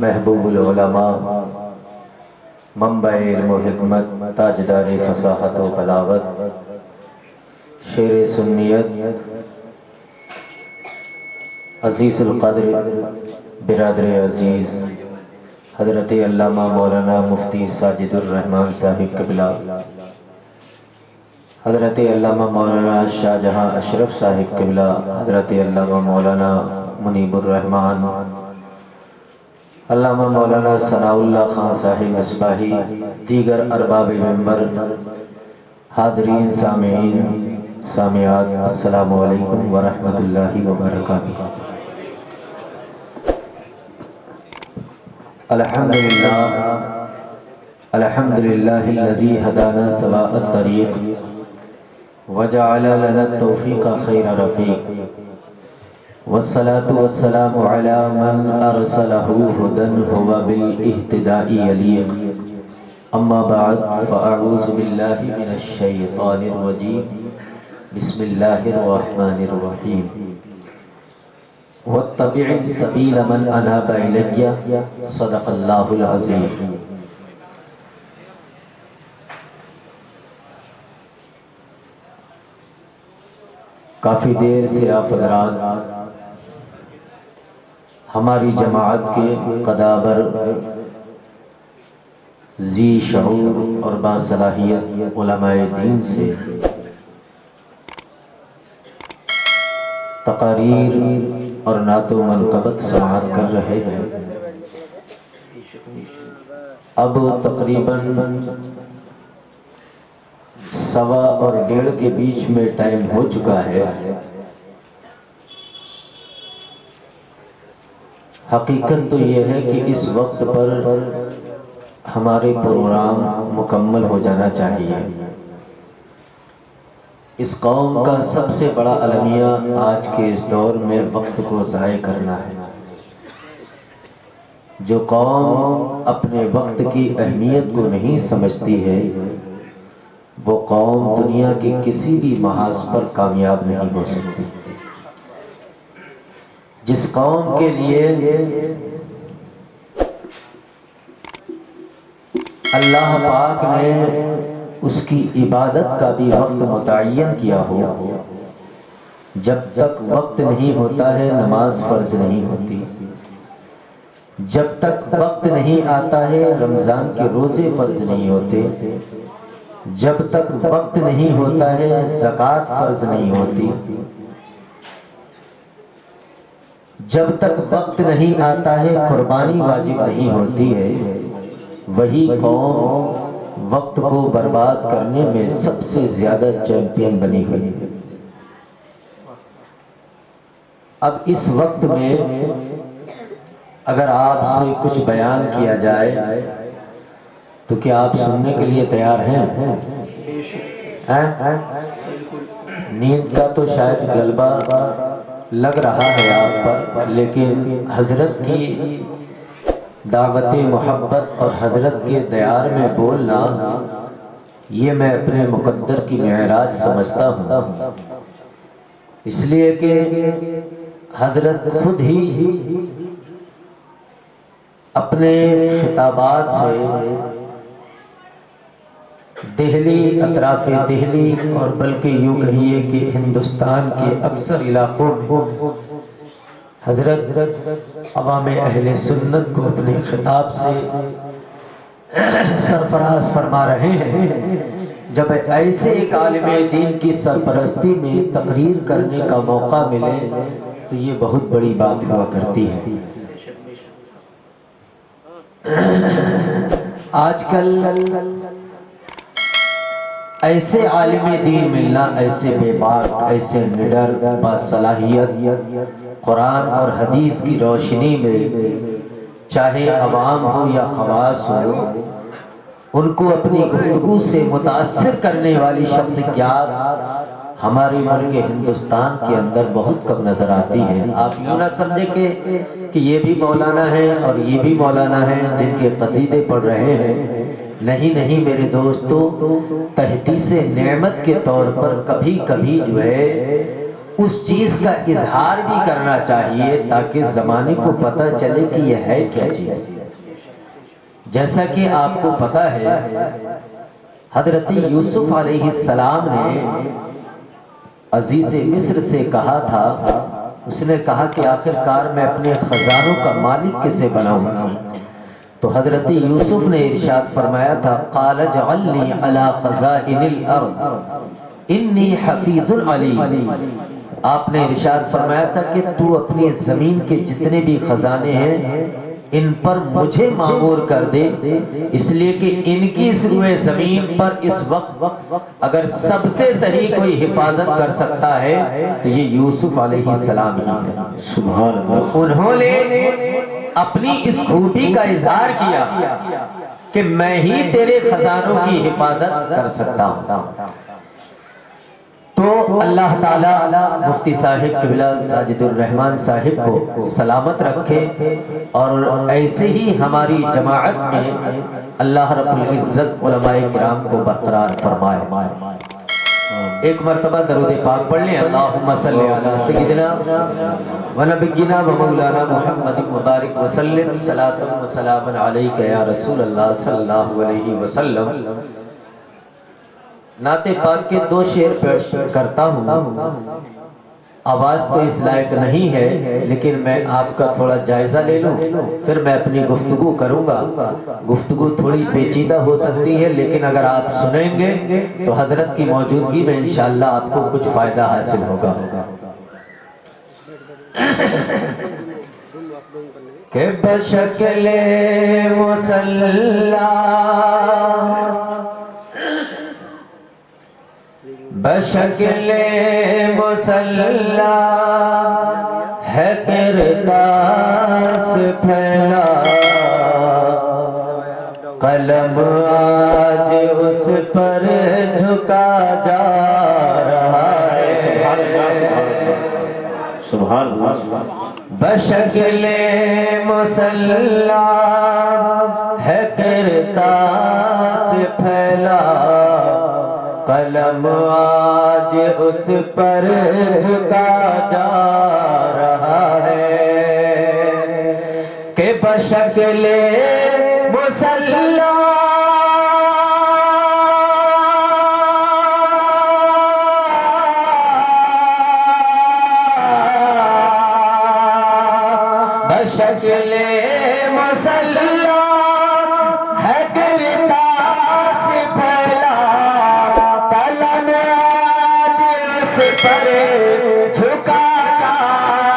محبوب العلماء، منبع علم و حکمت، تاجدار فصاحت و بلاغت، شیر سنیت، عزیز القدر برادر عزیز حضرت علامہ مولانا مفتی ساجد الرحمن صاحب قبلہ، حضرت علامہ مولانا شاہ جہاں اشرف صاحب قبلہ، حضرت علامہ مولانا منیب الرحمن، علامہ مولانا ثناء اللہ خان صاحب مصباحی، دیگر ارباب منبر، حاضرین سامعین سامعات، السلام علیکم ورحمۃ اللہ وبرکاتہ۔ الحمدللہ الحمدللہ الذی ہدانا سواء الطریق وجعل لنا التوفیق خیر رفیق، والصلاة والسلام علی من ارسلہ ہدی هو بالاہتداء یلیق، اما بعد فاعوذ باللہ من الشیطان الرجیم، بسم اللہ الرحمن الرحیم، واتبع سبیل من اناب الی، صدق اللہ العظیم۔ کافی دیر سے آپ حضرات ہماری جماعت کے قدابر، ذی شعور اور باصلاحیت علماء دین سے تقاریر اور نعت و منقبت سماعت کر رہے ہیں۔ اب تقریباً 1:15 اور 1:30 کے بیچ میں ٹائم ہو چکا ہے۔ حقیقت تو یہ ہے کہ اس وقت پر ہمارے پروگرام مکمل ہو جانا چاہیے۔ اس قوم کا سب سے بڑا المیہ آج کے اس دور میں وقت کو ضائع کرنا ہے۔ جو قوم اپنے وقت کی اہمیت کو نہیں سمجھتی ہے، وہ قوم دنیا کے کسی بھی محاذ پر کامیاب نہیں ہو سکتی۔ جس قوم کے لیے اللہ پاک نے اس کی عبادت کا بھی وقت متعین کیا ہو، جب تک وقت نہیں ہوتا ہے نماز فرض نہیں ہوتی، جب تک وقت نہیں آتا ہے رمضان کے روزے فرض نہیں ہوتے، جب تک وقت نہیں ہوتا ہے زکوٰۃ فرض نہیں ہوتی، جب تک وقت نہیں آتا ہے قربانی واجب نہیں ہوتی ہے، وہی قوم وقت کو برباد کرنے میں سب سے زیادہ چیمپئن بنی ہوئی ہے۔ اب اس وقت میں اگر آپ سے کچھ بیان کیا جائے تو کیا آپ سننے کے لیے تیار ہیں؟ نیند کا تو شاید غلبہ لگ رہا ہے آپ پر، لیکن حضرت کی دعوت محبت اور حضرت کے دیار میں بولنا، یہ میں اپنے مقدر کی معراج سمجھتا ہوں، اس لیے کہ حضرت خود ہی اپنے خطابات سے دہلی، اطراف دہلی اور بلکہ یوں کہیے کہ ہندوستان کے اکثر علاقوں میں حضرت عوام اہل سنت کو اپنے خطاب سے سرفراز فرما رہے ہیں۔ جب ایسے ایک عالم دین کی سرپرستی میں تقریر کرنے کا موقع ملے تو یہ بہت بڑی بات ہوا کرتی ہے۔ آج کل ایسے عالم دین ملنا، ایسے بے باک، ایسے نڈر، باصلاحیت، قرآن اور حدیث کی روشنی میں چاہے عوام ہو یا خواص ہو، ان کو اپنی گفتگو سے متاثر کرنے والی شخصیات ہمارے ملک ہندوستان کے اندر بہت کم نظر آتی ہے۔ آپ یوں نہ سمجھے کہ یہ بھی مولانا ہے اور یہ بھی مولانا ہے جن کے قصیدے پڑھ رہے ہیں، نہیں نہیں میرے دوستو، تحدیث نعمت کے طور پر کبھی کبھی جو ہے اس چیز کا اظہار بھی کرنا چاہیے تاکہ زمانے کو پتہ چلے کہ یہ ہے کیا چیز۔ جیسا کہ آپ کو پتہ ہے حضرت یوسف علیہ السلام نے عزیز مصر سے کہا تھا، اس نے کہا کہ آخر کار میں اپنے خزانوں کا مالک کسے بناؤں گا؟ تو حضرت یوسف نے ارشاد فرمایا تھا قال اجعلنی علی خزائن الارض انی حفیظ علیم۔ آپ نے ارشاد فرمایا تھا کہ تو اپنی زمین کے جتنے بھی خزانے ہیں ان پر مجھے مامور کر دے، اس لیے کہ ان کی روئے زمین پر اس وقت اگر سب سے صحیح کوئی حفاظت کر سکتا ہے تو یہ یوسف علیہ السلام ہی ہے۔ سبحان اللہ۔ انہوں نے اپنی اس خوبی کا اظہار کیا کہ میں ہی تیرے خزانوں کی حفاظت کر سکتا ہوں۔ تو اللہ تعالیٰ مفتی صاحب قبلہ ساجد الرحمن صاحب کو سلامت رکھے اور ایسے ہی ہماری جماعت میں اللہ رب العزت علماء کرام کو برقرار فرمائے۔ ایک مرتبہ درود پاک پڑھ لیں، اللہم صلی علی سیدنا و نبینا و مولانا محمد مبارک وسلم صلاۃ و سلام علیک یا رسول اللہ صلی اللہ علیہ وسلم۔ نعت پاک کے 2 شعر پیش کرتا ہوں، آواز تو اس لائق نہیں ہے لیکن میں آپ کا تھوڑا جائزہ لے لوں پھر میں اپنی گفتگو کروں گا۔ گفتگو تھوڑی پیچیدہ ہو سکتی ہے لیکن اگر آپ سنیں گے تو حضرت کی موجودگی میں انشاءاللہ آپ کو کچھ فائدہ حاصل ہوگا۔ کہ بشکل مسلح بشکل مسلح ہے کرداس پھیلا، قلم آج اس پر جھکا جا رہا ہے۔ سبحان اللہ۔ بشکل مسلح ہے کرداس پھیلا، قلم آج اس پر جھکا جا رہا ہے کہ بشکل مسلح بشکل مسلح ہے کرداس پھیلا، قلم آج اس پر جھکا جا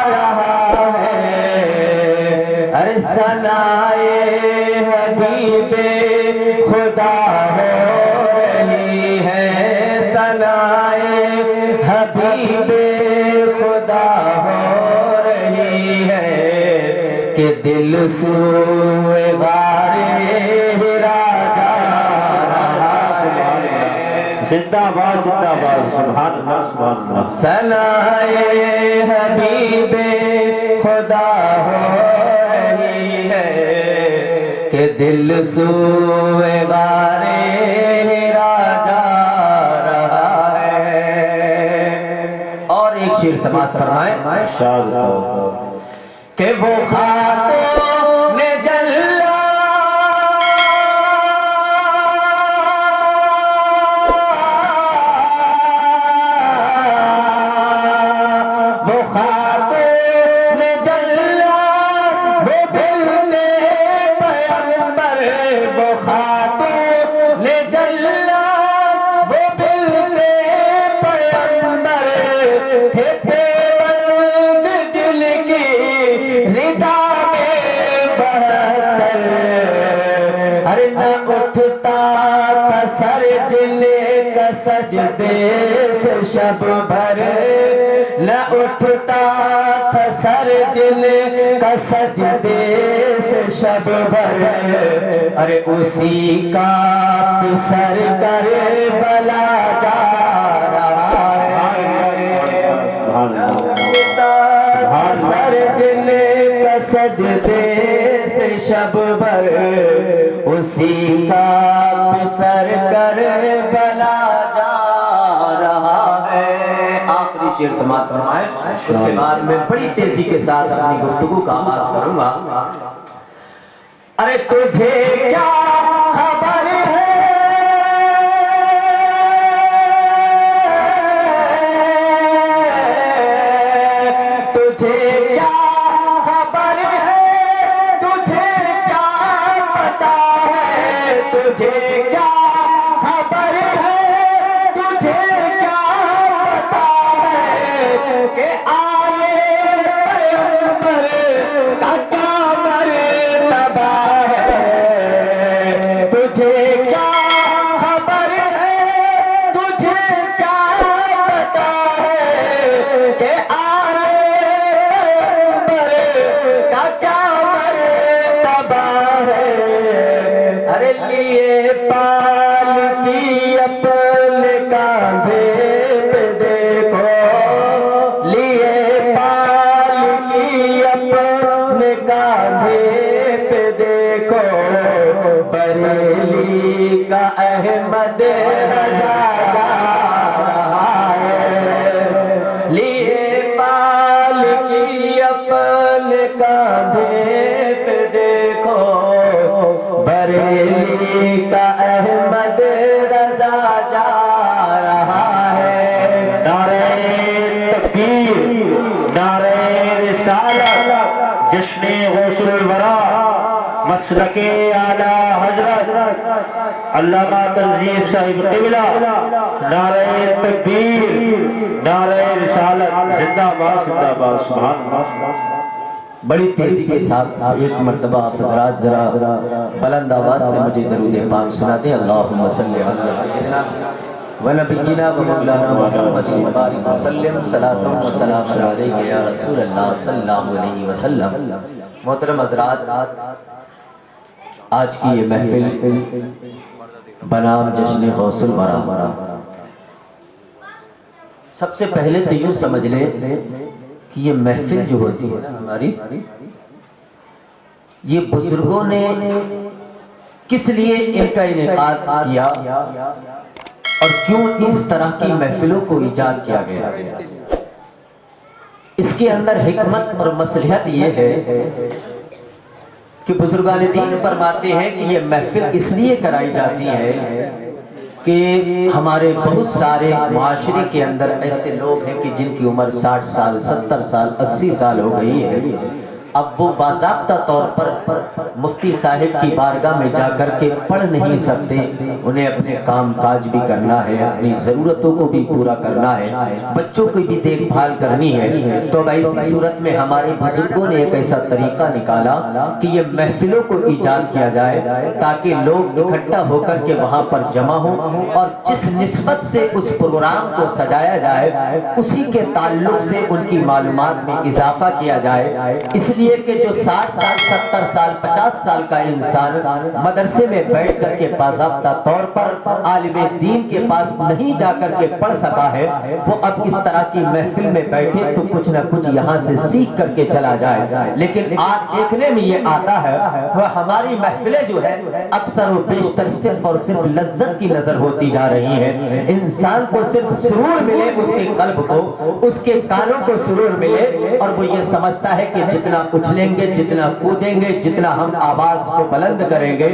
رہا ہے۔ ارے ثنائے حبیب خدا ہو رہی ہے، ثنائے حبیب خدا ہو رہی ہے کہ دل سوئے غار ہرا جا رہا ہے۔ زندہ باد زندہ باد، سبحان اللہ سبحان اللہ۔ ثنائے حبیب خدا ہو رہی ہے کہ دل سوئے غار ہرا جا رہا ہے۔ اور ایک شعر سماعت فرمائیں شاد کہ وہ خاتون جلا وہ خاتون جلا وہ بھولتے پیغمبر، وہ خاتون جلا وہ بھولتے پیغمبر تھے پیوند جن کی ردا میں بہتر۔ ارے نہ اٹھتا تھا سر جن کا سجدے سے شب بھر، نہ اٹھتا تھا سر جن کا سجدے سے شب بھر۔ ارے اسی کا پسر کربلا جا رہا ہے۔ سر جن کا سجدے سے شب بھر، اسی کا پسر کربلا جا رہا ہے۔ آخری شعر سماعت فرمائیں، اس کے بعد میں بڑی تیزی کے ساتھ اپنی گفتگو کا آغاز کروں گا۔ ارے تجھے کیا خبر ہے احمد رضا جا رہا ہے، لیے پال کی اپنے کاندھے پہ دیکھو، بریلی کا احمد رضا جا رہا ہے۔ نعرہ تکبیر، نعرہ رسالت، جشن غوث الورا، مسلک اعلی حضرت علامہ تنظیر صاحب قبلہ، نعرہ تکبیر، نعرہ رسالت، زندہ باد زندہ باد، سبحان اللہ۔ بڑی تیزی کے ساتھ ایک مرتبہ آپ حضرات ذرا بلند آواز سے مجھے درود پاک سنا دیں۔ اللہم صلی علی سیدنا و نبینا و مولانا محمد وبارک وسلم، صلاۃ و سلام علیک یا رسول اللہ صلی اللہ علیہ وسلم۔ محترم حضرات، آج کی یہ محفل بنام جشن غوث الورا، سب سے پہلے تو یوں سمجھ لیں کہ یہ محفل جو ہوتی ہے ہماری، یہ بزرگوں نے کس لیے ان کا انعقاد کیا اور کیوں اس طرح کی محفلوں کو ایجاد کیا گیا، اس کے اندر حکمت اور مصلحت یہ ہے کہ بزرگان دین فرماتے ہیں کہ یہ محفل اس لیے کرائی جاتی ہے کہ ہمارے بہت سارے معاشرے کے اندر ایسے لوگ ہیں کہ جن کی عمر 60 سال 70 سال 80 سال ہو گئی ہے، اب وہ باضابطہ طور پر مفتی صاحب کی بارگاہ میں جا کر کے پڑھ نہیں سکتے، انہیں اپنے کام کاج بھی کرنا ہے، اپنی ضرورتوں کو بھی پورا کرنا ہے، بچوں کی بھی دیکھ بھال کرنی ہے۔ تو ایسی صورت میں ہمارے بزرگوں نے ایک ایسا طریقہ نکالا کہ یہ محفلوں کو ایجاد کیا جائے تاکہ لوگ اکٹھا ہو کر کے وہاں پر جمع ہوں اور جس نسبت سے اس پروگرام کو سجایا جائے اسی کے تعلق سے ان کی معلومات میں اضافہ کیا جائے، اس لیے کہ جو 60 سال 70 سال 50 سال کا انسان مدرسے میں بیٹھ کر کے باضابطہ طور پر عالم دین کے پاس نہیں جا کر کے پڑھ سکا ہے، وہ اب اس طرح کی محفل میں بیٹھے تو کچھ نہ کچھ یہاں سے سیکھ کر کے چلا جائے۔ لیکن آج دیکھنے میں یہ آتا ہے وہ ہماری محفلیں جو ہے اکثر و بیشتر صرف اور صرف لذت کی نظر ہوتی جا رہی ہیں، انسان کو صرف سرور ملے، اس کے قلب کو، اس کے کانوں کو سرور ملے، اور وہ یہ سمجھتا ہے کہ جتنا اچھلیں گے، جتنا کودیں گے، جتنا ہم آواز کو بلند کریں گے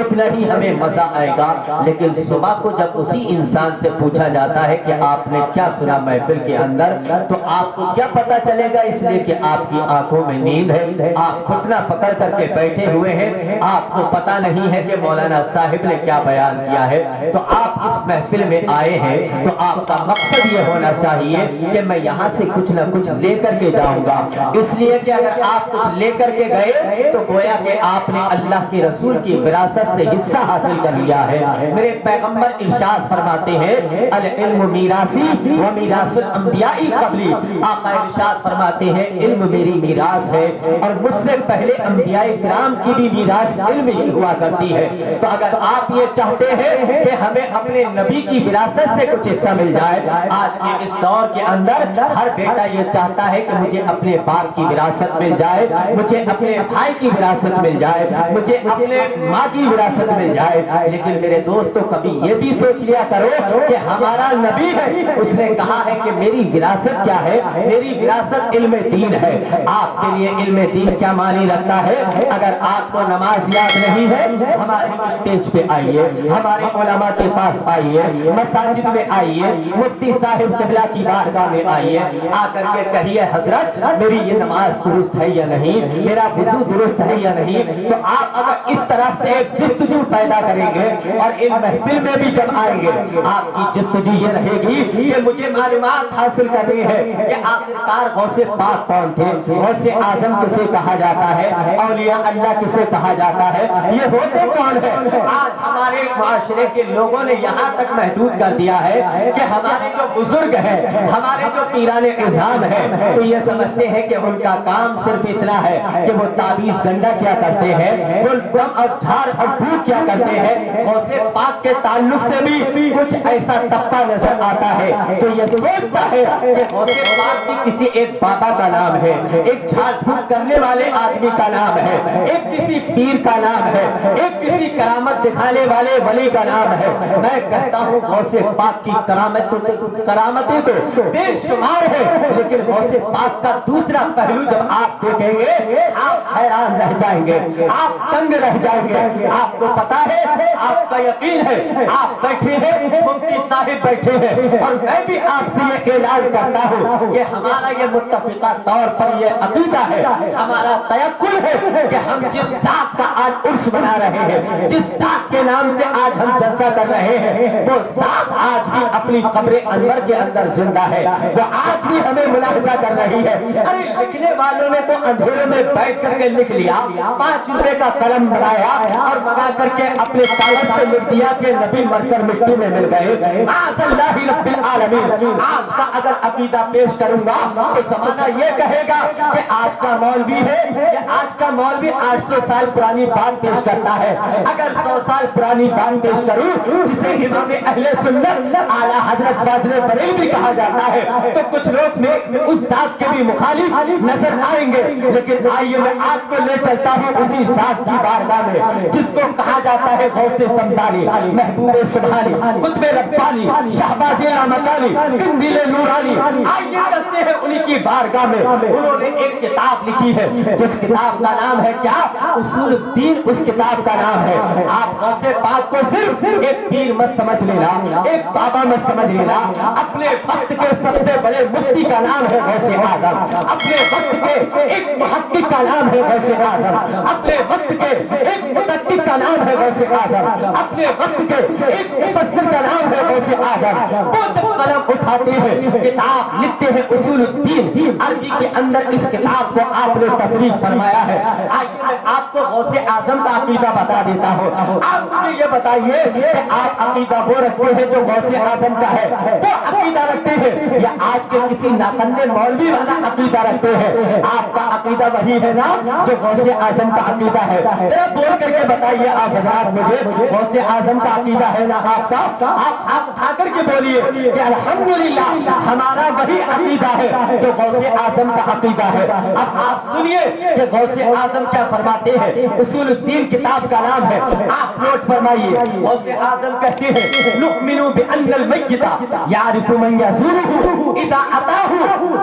اتنا ہی ہمیں مزہ آئے گا۔ لیکن صبح کو جب اسی انسان سے پوچھا جاتا ہے کہ آپ نے کیا سنا محفل کے اندر، تو آپ کو کیا پتا چلے گا، اس لیے کہ آپ کی آنکھوں میں نیند ہے، آپ گھٹنا پکڑ کر کے بیٹھے ہوئے ہیں، آپ کو پتا نہیں ہے کہ مولانا صاحب نے کیا بیان کیا ہے۔ تو آپ اس محفل میں آئے ہیں تو آپ کا مقصد یہ ہونا چاہیے کہ میں یہاں سے کچھ نہ کچھ لے کر کے جاؤں گا، اس لیے کہ اگر آپ کچھ لے کر کے گئے تو گویا کہ آپ نے اللہ کے رسول کی وراثت سے حصہ حاصل کر لیا ہے۔ میرے پیغمبر ارشاد فرماتے ہیں العلم میراثی و میراث الانبیاء قبلی، آقا ارشاد فرماتے ہیں علم میری میراث ہے اور مجھ سے پہلے انبیاء کرام کی بھی میراث علم ہی ہوا کرتی ہے۔ تو اگر آپ یہ چاہتے ہیں کہ ہمیں اپنے نبی کی وراثت سے کچھ حصہ مل جائے، آج کے اس دور کے اندر ہر بیٹا یہ چاہتا ہے کہ مجھے اپنے باپ کی وراثت مل جائے، جائے, مجھے اپنے بھائی کی وراثت مل جائے, مجھے اپنے ماں کی وراثت مل جائے, لیکن میرے دوستو کبھی یہ بھی سوچ لیا کرو کہ ہمارا نبی ہے, اس نے کہا ہے کہ میری وراثت کیا ہے, میری وراثت علم دین ہے. آپ کے لیے علم دین کیا معنی رکھتا ہے؟ اگر آپ کو نماز یاد نہیں ہے, ہمارے اسٹیج پہ آئیے, ہمارے علماء کے پاس آئیے, مساجد میں آئیے, مفتی صاحب قبلہ کی بارگاہ میں آئیے, آ کر کے کہیے حضرت میری یہ نماز درست ہے یا نہیں, میرا وضو درست ہے یا نہیں. تو آپ اگر اس طرح سے ایک جستجو پیدا کریں گے اور ان محفل میں بھی جب آئیں گے, آپ کی جستجو یہ رہے گی کہ مجھے معلومات حاصل کرنی ہے کہ آخرکار غوث پاک کون تھے, غوث اعظم کسے کہا جاتا ہے, اولیاء اللہ کسے کہا جاتا ہے, یہ ہوتے کون ہے. آج ہمارے معاشرے کے لوگوں نے یہاں تک محدود کر دیا ہے کہ ہمارے جو بزرگ ہیں, ہمارے جو پیران اعظام ہیں, تو یہ سمجھتے ہیں کہ ان کا کام صرف اتنا ہے کہ وہ تعویذ گنڈا کیا کرتے ہیں, وہ دم اور جھاڑ اور پھوک کیا کرتے ہیں. غوث پاک کے تعلق سے بھی کچھ ایسا طبقہ نظر آتا ہے جو یہ سوچتا ہے کہ غوث پاک کی کسی ایک بابا کا نام ہے, ایک جھاڑ پھوک کرنے والے آدمی کا نام ہے, ایک کسی پیر کا نام ہے, ایک کسی کرامت دکھانے والے ولی کا نام ہے. میں کہتا ہوں غوث پاک کی کرامتیں تو بے شمار ہے, لیکن غوث پاک کا دوسرا پہلو جب آپ دیکھیں گے آپ حیران رہ جائیں گے, آپ تنگ رہ جائیں گے. آپ کو پتا ہے, آپ کا یقین ہے, آپ بیٹھے ہیں, مفتی صاحب بیٹھے ہیں, اور میں بھی آپ سے یہ اعلان کرتا ہوں کہ ہمارا یہ متفقہ طور پر یہ عقیدہ ہے, ہمارا تیقن ہے کہ ہم جس ذات کا آج عرس بنا رہے ہیں, جس ذات کے نام سے آج ہم جلسہ کر رہے ہیں, وہ ذات آج بھی اپنی قبر انور کے اندر زندہ ہے, وہ آج بھی ہمیں ملاحظہ کر رہی ہے. ارے لکھنے والوں نے تو اندھیرے میں بیٹھ کر کے لکھ لیا, 5 روپے کا قلم بنایا اور منگا کر کے اپنے کاغذ سے لکھ دیا کہ نبی مر کر مٹی میں مل گئے. معاذ اللہ رب العالمین. آج کا اگر عقیدہ پیش کروں گا تو زمانہ یہ کہے گا کہ آج کا مولوی ہے, کہ آج کا مولوی 800 سال پرانی بات پیش کرتا ہے. اگر 100 سال پرانی بات پیش کروں جسے امام اہل سنت اعلیٰ حضرت فاضل بریلوی کہا جاتا ہے, تو کچھ لوگ میں اس ذات کے بھی مخالف نظر آئیں گے. لیکن آئیے میں آپ کو لے چلتا ہوں اسی ذات کی بارگاہ میں جس کو کہا جاتا ہے غوث سمدانی, محبوب سبحانی, قطب ربانی, شہباز لامکانی, قندیل نورانی. آئیے چلتے ہیں انہی کی بارگاہ میں. انہوں نے ایک کتاب لکھی ہے جس کتاب کا نام ہے کیا, اصول الدین. اس کتاب کا نام ہے. آپ غوث پاک کو صرف ایک پیر مت سمجھ لینا, ایک بابا مت سمجھ لینا. اپنے وقت کے سب سے بڑے مفتی کا نام ہے غوث اعظم, اپنے وقت کے ایک محقق کا نام ہے غوث اعظم, اپنے وقت کے ایک مدقق کا نام ہے غوث اعظم, اپنے وقت کے ایک مفسر کا نام ہے غوث اعظم. وہ جب قلم اٹھاتے ہیں, کتاب لکھتے ہیں اصول الدین, عربی کے اندر اس کتاب کو آپ نے تصریح فرمایا ہے. آئیے میں آپ کو غوث اعظم کا عقیدہ بتا دیتا ہوں. آپ مجھے یہ بتائیے کہ آپ عقیدہ وہ رکھتے ہیں جو غوث اعظم کا ہے, وہ عقیدہ رکھتے ہیں, یا آج کے کسی ناقندے مولوی والا عقیدہ رکھتے ہیں؟ آپ کا عقیدہ وہی ہے نا جو غوث اعظم کا عقیدہ ہے. ذرا بول کر کے بتائیے آپ حضرات مجھے, غوث اعظم کا عقیدہ ہے نا آپ کا؟ آپ ہاتھ اٹھا کر کے بولیے کہ الحمدللہ ہمارا وہی عقیدہ ہے جو غوث اعظم کا عقیدہ ہے. اب آپ سنیے کہ غوث اعظم کیا فرماتے ہیں. اصول الدین کتاب کا نام ہے, آپ نوٹ فرمائیے. غوث اعظم کہتے ہیں نؤمن بان المیت یعرف من یزوره اذا اتاه.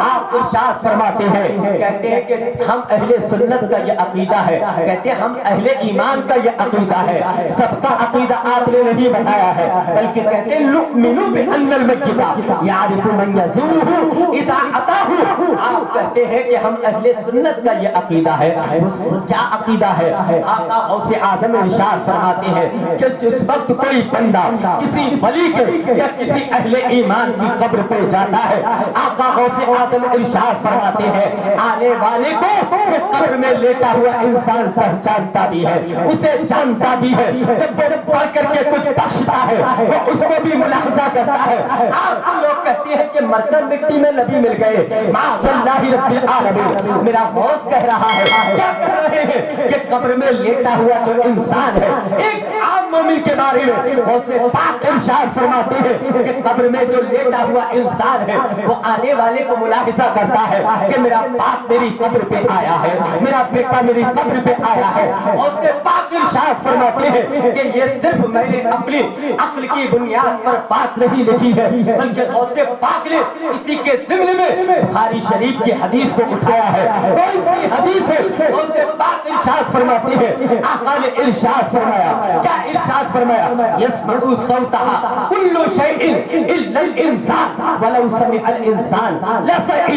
آپ ارشاد فرماتے ہیں, کہتے ہیں کہ ہم اہل سنت کا یہ عقیدہ ہے, کہتے ہیں ہم اہل ایمان کا یہ عقیدہ ہے. سب کا عقیدہ آپ نے نہیں بتایا ہے, بلکہ کہتے ہیں نؤمن بان المیت یعرف من یزوره اذا اتاه. آپ کہتے ہیں کہ ہم اہل سنت کا یہ عقیدہ ہے. کیا عقیدہ ہے؟ آقا غوث اعظم ارشاد فرماتے ہیں کہ جس وقت کوئی بندہ کسی ولی کے یا کسی اہل ایمان کی قبر پہ جاتا ہے, آقا غوث اعظم ارشاد فرماتے ہیں آنے والے کو وہ قبر میں لیٹا ہوا انسان پہچانتا بھی ہے, اسے جانتا بھی ہے. جب وہ پڑھ کر کے کچھ بخشتا ہے وہ اس کو بھی ملاحظہ کرتا ہے. آپ لوگ کہتے ہیں کہ مر کر مٹی میں نبی مل گئے, معاذ اللہ رب العالمین. میرا غوث کہہ رہا ہے, کیا کہہ رہے ہیں کہ قبر میں لیٹا ہوا جو انسان ہے, ایک عام مومن کے بارے میں غوث پاک ارشاد فرماتے ہیں کہ قبر میں جو لیٹا ہوا انسان ہے وہ آنے والے کو ملاحظہ کرتا ہے کہ میرا باپ میری قبر پہ آیا ہے، میرا بیٹا میری قبر پہ آیا ہے۔ غوث پاک ارشاد فرماتے ہیں کہ یہ صرف میں نے اپنی عقل کی بنیاد پر بات نہیں لکھی ہے، بلکہ غوث پاک نے اسی کے ضمن میں بخاری شریف کی حدیث کو اٹھایا ہے۔ کون سی حدیث ہے؟ غوث پاک ارشاد فرماتے ہیں، آقا نے ارشاد فرمایا، کیا ارشاد فرمایا؟ یسمع صوتها کل شیء الا الانسان ولو سمع الانسان لصعق۔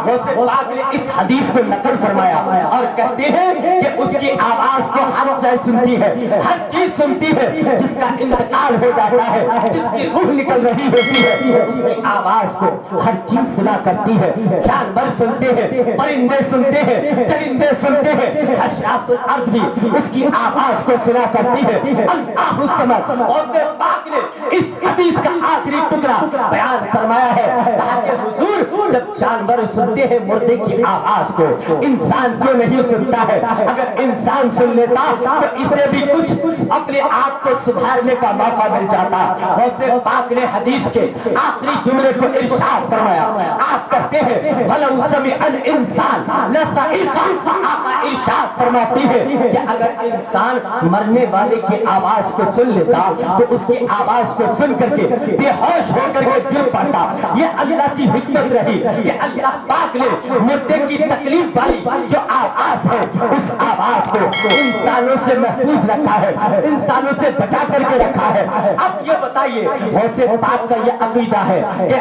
غوث پاک نے اس حدیث کو نقل فرمایا اور کہتے ہیں کہ اس کی آواز کو ہر چیز سنتی ہے، ہر چیز سنتی ہے، جس کا انتقال ہو جاتا ہے، جس کی روح نکل رہی ہوتی ہے، اس کی آواز کو ہر چیز سنا کرتی ہے۔ جانور سنتے ہیں، پرندے سنتے ہیں، چرندے سنتے ہیں، حشرات الارض بھی اس کی آواز کو سنا کرتی ہے۔ اللہ الصمد۔ غوث پاک نے اس حدیث کا آخری ٹکڑا بیان فرمایا ہے، کہا کہ حضور جب جانور سنتے ہیں مردے کی آواز کو، انسان کیوں نہیں سنتا ہے؟ اگر انسان سن لیتا تو اسے بھی کچھ اپنے آپ کو سدھارنے کا موقع مل جاتا۔ غوث پاک نے حدیث کے آخری جملے کو ارشاد فرمایا، آپ کہتے ہیں وَلَوْ سَمِعَ الْإِنسَانُ لَصَعِقَ۔ آقا ارشاد فرماتے ہیں کہ اگر انسان مرنے والے کی آواز کو سن لیتا تو اس کی آواز کو سن کر کے بے ہوش ہو کر کے گر پڑتا۔ یہ اللہ کی حکمت رہی کہ اللہ پاک نے مردے کی تکلیف والی جو آواز ہے اس آواز کو انسانوں سے محفوظ رکھا ہے، انسانوں سے بچا کر کے رکھا ہے۔ اب یہ بتائیے غوث پاک کا یہ عقیدہ ہے کہ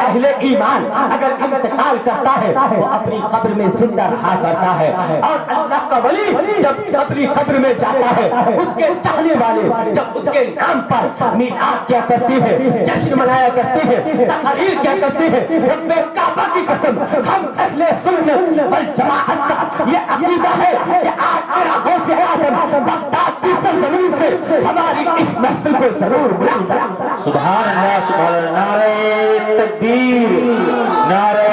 اہل ایمان اگر انتقال کرتا ہے وہ اپنی قبر میں زندہ رہا کرتا ہے، اور اللہ کا ولی جب اپنی قبر میں جاتا ہے اس کے چاہنے والے جب اس کے نام پر میلاد کیا کرتے ہیں، جشن منایا کرتے ہیں، تقریر کیا کرتے ہیں، رب کعبہ کی قسم ہم اہل سنت والجماعت کا یہ عقیدہ ہے کہ آج میرا غوث اعظم بغداد کی سرزمین سے ہماری اس محفل کو ضرور بلا کر۔ سبحان اللہ، سبحان اللہ، نعرہ تکبیر، نعرہ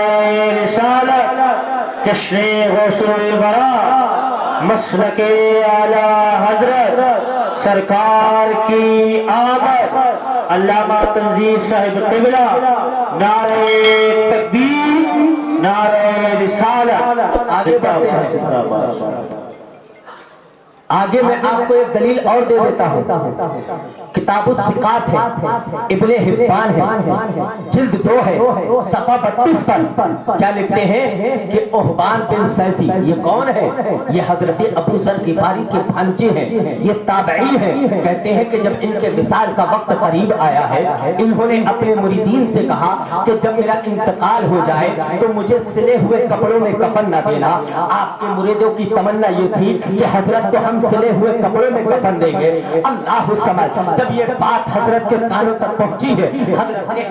رسالت، جشن غوث الورا، مسلک اعلی حضرت سرکار کی آمد، علامہ تنظیر صاحب قبلہ، نعرہ تکبیر، نعرہ رسالت۔ آگے بڑھتے ہیں، آگے میں آپ کو ایک دلیل اور دے دیتا ہوں۔ کتاب الثقات ہے، ابن حبان ہے، جلد 2 ہے، صفحہ 32 پر کیا لکھتے ہیں کہ احبان بن سیفی، یہ کون ہے؟ یہ حضرت ابو ذر غفاری کے بھانجے ہیں، یہ تابعی ہیں۔ کہتے ہیں کہ جب ان کے وصال کا وقت قریب آیا ہے انہوں نے اپنے مریدین سے کہا کہ جب میرا انتقال ہو جائے تو مجھے سلے ہوئے کپڑوں میں کفن نہ دینا۔ آپ کے مریدوں کی تمنا یہ تھی کہ حضرت کو ہم سلے ہوئے کپڑوں میں کفن دیں گے۔ اللہ سمجھ، جب یہ بات حضرت کے کانوں تک پہنچی ہے حضرت نے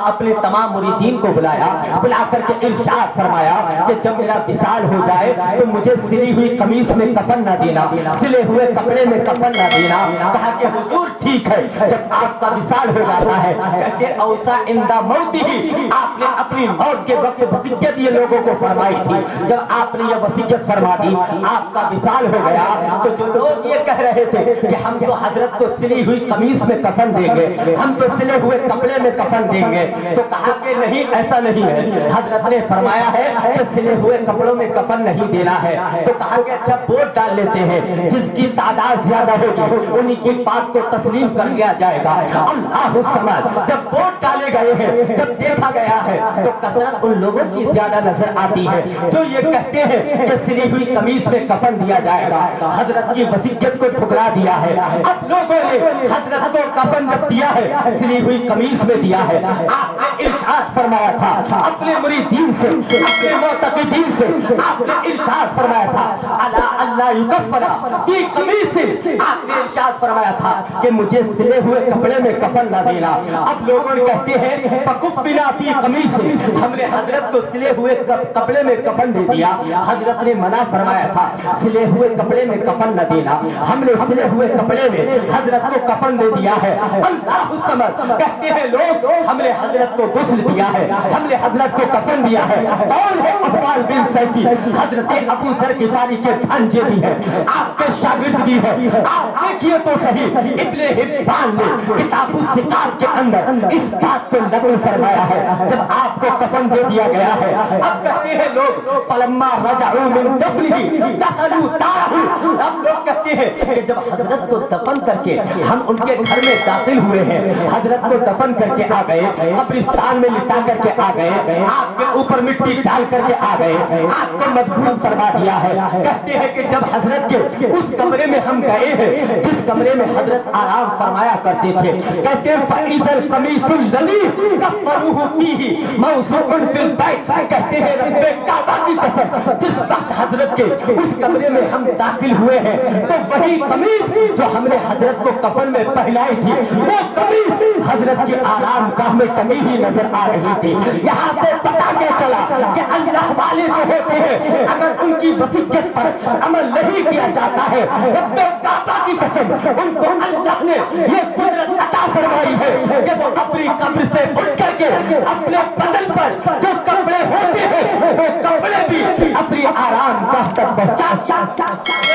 اپنے تمام مریدین کو بلایا، بلا کر کے ارشاد فرمایا کہ جب میرا وصال ہو جائے تو مجھے سلی ہوئی قمیص میں کفن نہ دینا، سلے ہوئے کپڑے میں کفن نہ دینا۔ کہا کہ حضور ٹھیک ہے، جب آپ کا وصال ہو جاتا ہے کہتے اوسا اندہ موت ہی، آپ نے اپنی موت کے وقت وصیت یہ لوگوں کو فرمائی تھی۔ جب آپ نے یہ وصیت فرما دی، آپ کا وصال ہو گیا تو جو لوگ یہ کہہ رہے تھے کہ ہم تو حضرت کو سلی ہوئی قمیص میں کفن دیں گے، ہم تو سلے ہوئے کپڑے میں کفن دیں گے، تو کہا کہ نہیں ایسا نہیں ہے۔ حضرت نے فرمایا ہے کہ سلے ہوئے کپڑوں میں کفن نہیں دینا ہے۔ تو کہا کہ اچھا ووٹ ڈال لیتے ہیں، جس کی تعداد زیادہ ہوگی انہی کی بات کو تسلیم کر لیا جائے گا۔ اللہ سمجھ، جب ووٹ ڈالے گئے ہیں، جب دیکھا گیا ہے تو کثرت ان لوگوں کی زیادہ نظر آتی ہے جو یہ کہتے ہیں کہ سلی ہوئی قمیص میں کفن دیا جائے گا۔ حضرت کی وصیت کو ٹھکرا دیا ہے۔ اب لوگوں نے حضرت کو کفن جب دیا ہے سلی ہوئی قمیص میں دیا ہے۔ آپ نے ارشاد فرمایا تھا اپنے مریدین سے، اپنے معتقدین سے، آپ نے ارشاد فرمایا تھا الا اللہ یکفن فی قمیص، آپ نے ارشاد فرمایا تھا کہ مجھے سلے ہوئے کپڑے میں کفن نہ دینا۔ اب لوگوں کہتے ہیں فکفنا فی قمیص، ہم نے حضرت کو سلے ہوئے کپڑے میں کفن دے دیا۔ حضرت نے منع فرمایا تھا سلے ہوئے کپڑے میں کفن نہ دینا، ہم نے سلے ہوئے کپڑے میں حضرت کو کفن دے دیا ہے اللہ الصمد کہتے ہیں لوگ ہم نے حضرت کو غسل دیا ہے ہم نے حضرت کو کفن دیا ہے کون ہے عثمان بن سیفی حضرت ابو ذر غفاری کے بھانجے بھی ہیں آپ کے شاگرد بھی ہیں آپ دیکھیے تو صحیح ابن حبان نے کتاب الثقات کے اندر اس بات کو نقل فرمایا ہے جب آپ کو کفن دے دیا گیا ہے اب کہتے ہیں لوگ فلما رجعوا من دفنه دخلوا داره اب لوگ کہتے ہیں کہ جب حضرت کو دفن کر کے ہم ان کے گھر میں داخل ہوئے ہیں حضرت کو دفن کر کے آ گئے قبرستان میں لٹا کر کے آ گئے آپ کے اوپر مٹی ڈال کر کے آ گئے آپ کو مدفون فرما دیا ہے کہتے ہیں کہ جب حضرت کے اس کمرے میں ہم گئے ہیں جس کمرے میں حضرت آرام فرمایا کرتے تھے کہتے ہیں فَإِذَا الْقَمِيصُ الَّذِي كَفَّنُوهُ فِيهِ مَوْضُوعٌ فِي الْبَيْتِ کہتے ہیں رب کعبہ کی قسم جس وقت حضرت کے اس کمرے میں ہم داخل ہوئے ہیں تو وہی قمیص جو ہم نے حضرت کو کفن میں پہنائی تھی وہ قمیص حضرت کی آرام گاہ میں ٹنگی ہی نظر آ رہی تھی یہاں سے پتہ کیا چلا کہ اللہ والے جو ہوتے ہیں اگر ان کی وصیت پر عمل نہیں کیا جاتا ہے رب کعبہ کی قسم ان کو اللہ نے یہ قدرت عطا فرمائی ہے کہ وہ اپنی قبر سے اٹھ کر کے اپنے بدن پر جو کپڑے ہوتے ہیں وہ کپڑے بھی اپنی آرام گاہ تک پہنچا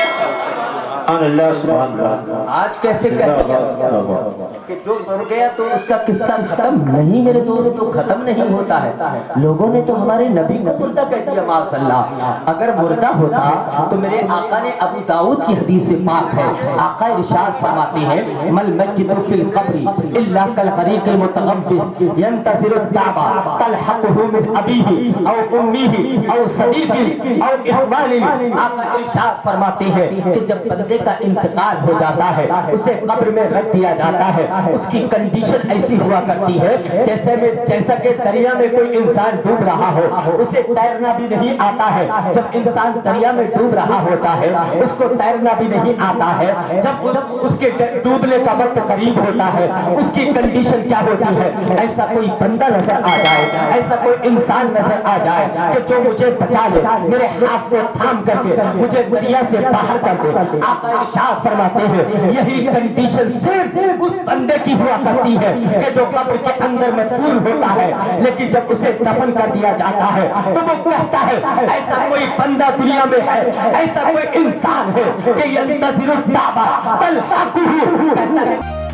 اللہ سبحان اللہ آج کیسے کہہ دیا کہ جو مر گیا تو اس کا قصہ ختم نہیں میرے دوستو ختم نہیں ہوتا ہے لوگوں نے تو ہمارے نبی کو مردہ کہہ دیا معاذ اللہ اگر مردہ ہوتا تو میرے آقا نے ابو داؤد کی حدیث پاک ہے آقا ارشاد فرماتے ہیں مل میت فی القبر الا کالغریق المتغمس ينتظر الدعوة تلحقه من ابیہ او امیہ او صدیق او اخوان آقا ارشاد فرماتے ہیں کہ جب بندے کا انتقال ہو جاتا ہے اسے قبر میں رکھ دیا جاتا ہے اس کی کنڈیشن ایسی ہوا کرتی ہے جیسا کہ دریا میں کوئی انسان ڈوب رہا ہو اسے تیرنا بھی نہیں آتا ہے جب انسان دریا میں ڈوب رہا ہوتا ہے اس کو تیرنا بھی نہیں آتا ہے جب اس کے ڈوبنے کا وقت قریب ہوتا ہے اس کی کنڈیشن کیا ہوتی ہے ایسا کوئی بندہ نظر آ جائے ایسا کوئی انسان نظر آ جائے کہ جو مجھے بچا لے میرے ہاتھ کو تھام کر کے مجھے دریا سے باہر کر دے آقا ارشاد فرماتے ہیں یہی کنڈیشن صرف اس بندے کی ہوا کرتی ہے کہ جو قبر کے اندر مدفون ہوتا ہے لیکن جب اسے دفن کر دیا جاتا ہے تو وہ کہتا ہے ایسا کوئی بندہ دنیا میں ہے ایسا کوئی انسان ہے کہ ینتظر الدعوة تلحقه کہتا ہے